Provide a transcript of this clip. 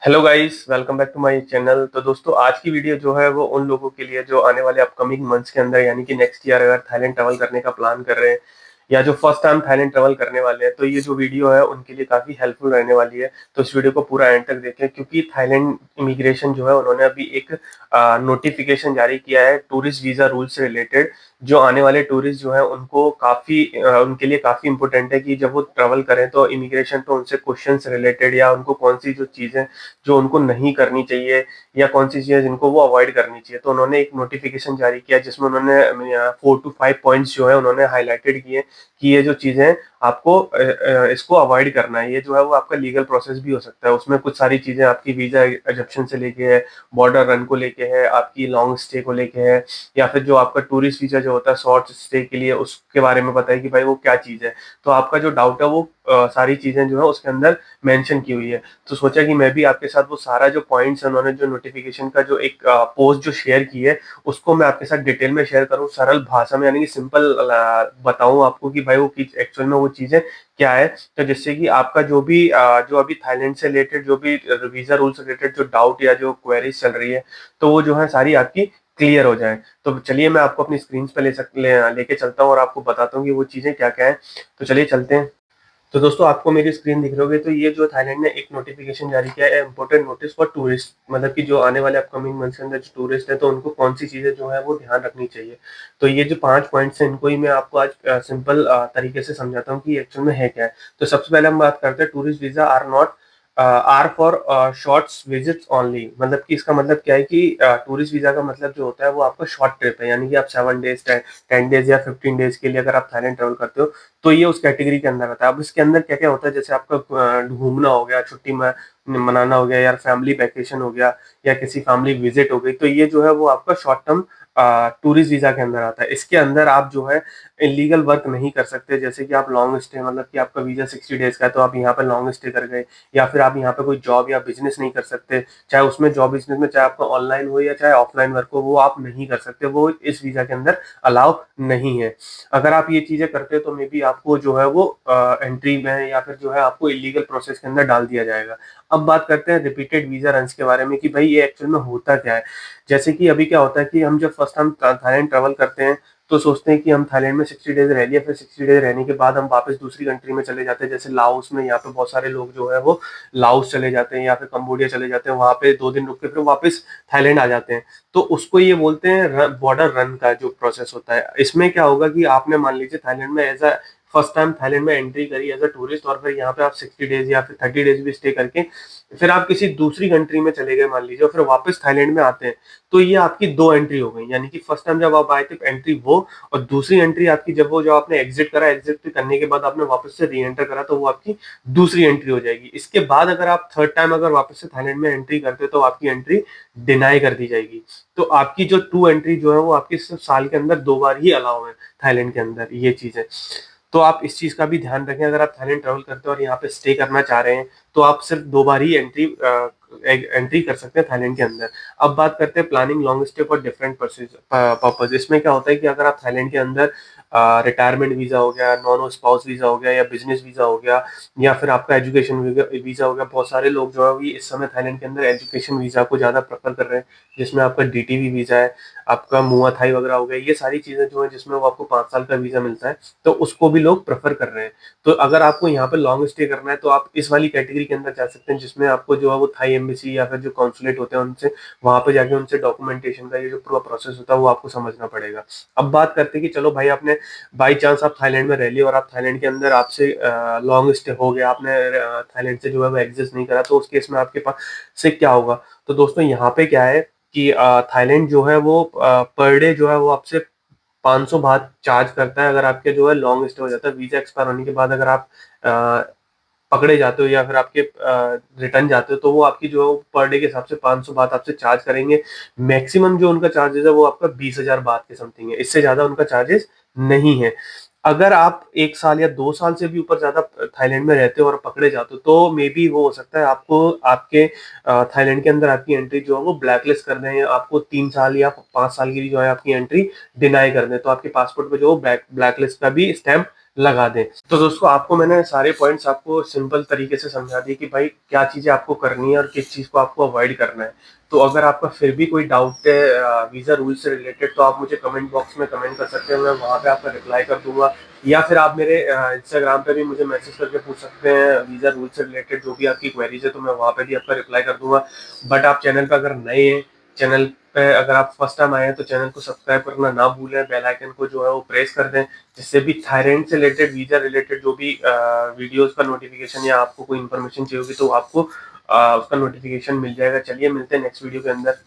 Hello guys, welcome back to my channel. तो दोस्तों, आज की वीडियो जो है वो उन लोगों के लिए जो आने वाले अपकमिंग मंथ्स के अंदर यानी कि नेक्स्ट ईयर अगर थाईलैंड ट्रैवल करने का प्लान कर रहे हैं या जो फर्स्ट टाइम थाईलैंड ट्रैवल करने वाले हैं, तो ये जो वीडियो है उनके लिए काफी हेल्पफुल रहने वाली है। तो इस वीडियो को पूरा एंड तक देखें, क्योंकि थाईलैंड इमिग्रेशन जो है उन्होंने अभी एक नोटिफिकेशन जारी किया है टूरिस्ट वीजा रूल से रिलेटेड। जो आने वाले टूरिस्ट जो है उनको उनके लिए काफी इंपॉर्टेंट है कि जब वो ट्रैवल करें तो इमिग्रेशन पे उनसे क्वेश्चन रिलेटेड या उनको कौन सी जो चीजें जो उनको नहीं करनी चाहिए या कौन सी चीजें जिनको वो अवॉइड करनी चाहिए। तो उन्होंने एक नोटिफिकेशन जारी किया जिसमें उन्होंने 4 to 5 पॉइंट्स जो है उन्होंने हाईलाइटेड किए कि ये जो चीजें आपको इसको अवॉइड करना है। ये जो है वो आपका लीगल प्रोसेस भी हो सकता है। उसमें कुछ सारी चीजें आपकी वीजा एजप्शन से लेके है, बॉर्डर रन को लेके है, आपकी लॉन्ग स्टे को लेके है, या फिर जो आपका टूरिस्ट वीजा जो होता है शॉर्ट स्टे के लिए, उसके बारे में बताइए कि भाई वो क्या चीज है। तो आपका जो डाउट है वो सारी चीजें जो है उसके अंदर मेंशन की हुई है। तो सोचा कि मैं भी आपके साथ वो सारा जो पॉइंट्स है, उन्होंने जो नोटिफिकेशन का जो एक पोस्ट जो शेयर की है, उसको मैं आपके साथ डिटेल में शेयर करूं, सरल भाषा में यानी कि सिंपल बताऊं आपको कि भाई वो एक्चुअल में वो चीजें क्या है। तो जिससे कि आपका जो अभी थाईलैंड से रिलेटेड जो भी वीजा रूल से रिलेटेड जो डाउट या जो क्वेरीज चल रही है, तो वो जो है सारी आपकी क्लियर हो जाए। तो चलिए मैं आपको अपनी स्क्रीन पे लेके चलता हूँ और आपको बताता हूँ कि वो चीजें क्या क्या है। तो चलिए चलते हैं। तो दोस्तों, आपको मेरी स्क्रीन दिख रही होगी। तो ये जो थाईलैंड ने एक नोटिफिकेशन जारी किया है, इंपॉर्टेंट नोटिस फॉर टूरिस्ट, मतलब कि जो आने वाले अपकमिंग मंथ्स के अंदर जो टूरिस्ट है तो उनको कौन सी चीजें जो है वो ध्यान रखनी चाहिए। तो ये जो 5 पॉइंट्स हैं इनको ही मैं आपको आज सिंपल तरीके से समझाता हूँ कि एक्चुअल में है क्या है। तो सबसे पहले हम बात करते हैं, tourist visa are for shorts visits only. मतलब कि इसका मतलब क्या है कि टूरिस्ट वीजा का मतलब जो होता है वो आपका शॉर्ट ट्रिप है, यानी कि आप 7 डेज 10 डेज या 15 डेज के लिए अगर आप थाईलैंड ट्रेवल करते हो तो ये उस कैटेगरी के अंदर आता है। अब इसके अंदर क्या क्या होता है, जैसे आपका घूमना हो गया, छुट्टी मनाना हो गया, या फैमिली वैकेशन हो गया, या किसी फैमिली विजिट हो गई, तो ये जो है वो आपका शॉर्ट टर्म टूरिस्ट वीजा के अंदर आता है। इसके अंदर आप जो है इलीगल वर्क नहीं कर सकते। जैसे कि आप लॉन्ग स्टे, मतलब कि आपका वीजा 60 डेज का है तो आप यहाँ पे लॉन्ग स्टे कर गए, या फिर आप यहाँ पे कोई जॉब या बिजनेस नहीं कर सकते। चाहे उसमें जॉब बिजनेस में चाहे आपका ऑनलाइन हो या चाहे ऑफलाइन वर्क हो, वो आप नहीं कर सकते, वो इस वीजा के अंदर अलाउ नहीं है। अगर आप ये चीजें करते हो तो मे बी आपको जो है वो एंट्री में या फिर जो है आपको इलीगल प्रोसेस के अंदर डाल दिया जाएगा। अब बात करते हैं रिपीटेड वीजा रन्स के बारे में कि भाई ये एक्चुअल में होता क्या है। जैसे कि अभी क्या होता है कि हम जब फर्स्ट टाइम थाईलैंड ट्रेवल करते हैं तो सोचते हैं कि हम थाईलैंड में 60 डेज रह लिया, फिर 60 डेज रहने के बाद हम वापस दूसरी कंट्री में चले जाते हैं। जैसे लाओस में, यहाँ पे बहुत सारे लोग जो है वो लाओस चले जाते हैं या फिर कंबोडिया चले जाते हैं, वहां पे 2 दिन रुक के फिर वापस थाईलैंड आ जाते हैं। तो उसको ये बोलते हैं बॉर्डर रन का जो प्रोसेस होता है। इसमें क्या होगा कि आपने मान लीजिए थाईलैंड में as a first time Thailand में एंट्री करी एज अ टूरिस्ट, और फिर यहाँ पे आप 60 डेज या फिर 30 डेज भी स्टे करके फिर आप किसी दूसरी कंट्री में चले गए मान लीजिए, और फिर वापस थाईलैंड में आते हैं। तो ये आपकी 2 एंट्री हो गई, यानी कि फर्स्ट टाइम जब आप आए थे एंट्री वो, और दूसरी एंट्री आपकी जब वो जो आपने एग्जिट करा, एग्जिट करने के बाद आपने वापस से री एंटर करा, तो वो आपकी दूसरी एंट्री हो जाएगी। इसके बाद अगर आप थर्ड टाइम अगर वापस से थाईलैंड में एंट्री करते हो तो आपकी एंट्री डिनाई कर दी जाएगी। तो आपकी जो 2 एंट्री जो है वो आपकी सिर्फ साल के अंदर 2 बार ही अलाउ है थाईलैंड के अंदर, ये चीज है। तो आप इस चीज का भी ध्यान रखें, अगर आप थाईलैंड ट्रेवल करते हो और यहाँ पे स्टे करना चाह रहे हैं तो आप सिर्फ 2 बार ही एंट्री कर सकते हैं थाईलैंड के अंदर। अब बात करते हैं planning long stay for different purpose. इसमें क्या होता है कि अगर आप थाईलैंड के अंदर रिटायरमेंट वीजा हो गया, नॉन स्पाउस वीजा हो गया, या बिजनेस वीजा हो गया, या फिर आपका एजुकेशन वीजा हो गया। बहुत सारे लोग जो है वो इस समय थाईलैंड के अंदर एजुकेशन वीजा को ज्यादा प्रेफर कर रहे हैं, जिसमें आपका डीटीवी वीजा है, आपका मुआ थाई वगैरह हो गया। ये सारी चीजें जो है जिसमें वो आपको 5 साल का वीजा मिलता है, तो उसको भी लोग प्रेफर कर रहे हैं। तो अगर आपको यहाँ पे लॉन्ग स्टे करना है तो आप इस वाली कैटेगरी के अंदर जा सकते हैं, जिसमें आपको जो है वो थाई एम्बेसी या फिर जो कॉन्सुलेट होते हैं उनसे वहां पे जाके उनसे डॉक्यूमेंटेशन का ये जो पूरा प्रोसेस होता है वो आपको समझना पड़ेगा। अब बात करते हैं कि चलो भाई, आपने बाई चांस आप थाईलैंड में रह लिए और आप थाईलैंड के अंदर आपसे लॉन्ग स्टे हो गया, आपने थाईलैंड से जो है वो एग्जिस्ट नहीं करा, तो उस केस में आपके पास से क्या होगा। तो दोस्तों, यहाँ पे क्या है कि थाईलैंड जो है वो पर डे जो है वो आपसे 500 बात चार्ज करता है अगर आपके जो है लॉन्ग स्टे हो जाता है। वीजा एक्सपायर होने के बाद अगर आप पकड़े जाते हो या फिर आपके रिटर्न जाते हो, तो वो आपकी जो पर डे के हिसाब से 500 बात आपसे चार्ज करेंगे। मैक्सिमम जो उनका चार्जेस है वो आपका 20,000 बात के समथिंग है, इससे ज्यादा उनका चार्जेस नहीं है। अगर आप 1 साल या 2 साल से भी ऊपर ज्यादा थाईलैंड में रहते हो और पकड़े जाते हो तो मे बी वो हो सकता है आपको आपके थाईलैंड के अंदर आपकी एंट्री जो है वो ब्लैकलिस्ट कर दें, या आपको 3 साल या 5 साल की जो है आपकी एंट्री डिनाई कर दें, तो आपके पासपोर्ट पे जो ब्लैकलिस्ट का भी स्टैंप लगा दें। तो दोस्तों आपको मैंने सारे पॉइंट्स आपको सिंपल तरीके से समझा दिए कि भाई क्या चीज़ें आपको करनी है और किस चीज़ को आपको अवॉइड करना है। तो अगर आपका फिर भी कोई डाउट है वीज़ा रूल से रिलेटेड, तो आप मुझे कमेंट बॉक्स में कमेंट कर सकते हैं, मैं वहाँ पे आपका रिप्लाई कर दूँगा। या फिर आप मेरे इंस्टाग्राम पे भी मुझे मैसेज करके पूछ सकते हैं वीज़ा रूल से रिलेटेड जो भी आपकी क्वेरीज़ है, तो मैं वहाँ पे भी आपका रिप्लाई कर दूँगा। बट आप चैनल पे अगर नए हैं, चैनल पे अगर आप फर्स्ट टाइम आए हैं, तो चैनल को सब्सक्राइब करना ना भूलें, बेल आइकन को जो है वो प्रेस कर दें, जिससे भी थाईलैंड से रिलेटेड, वीज़ा रिलेटेड जो भी वीडियोज़ का नोटिफ़िकेशन या आपको कोई इन्फॉर्मेशन चाहिए होगी, तो आपको उसका नोटिफ़िकेशन मिल जाएगा। चलिए मिलते हैं नेक्स्ट वीडियो के अंदर।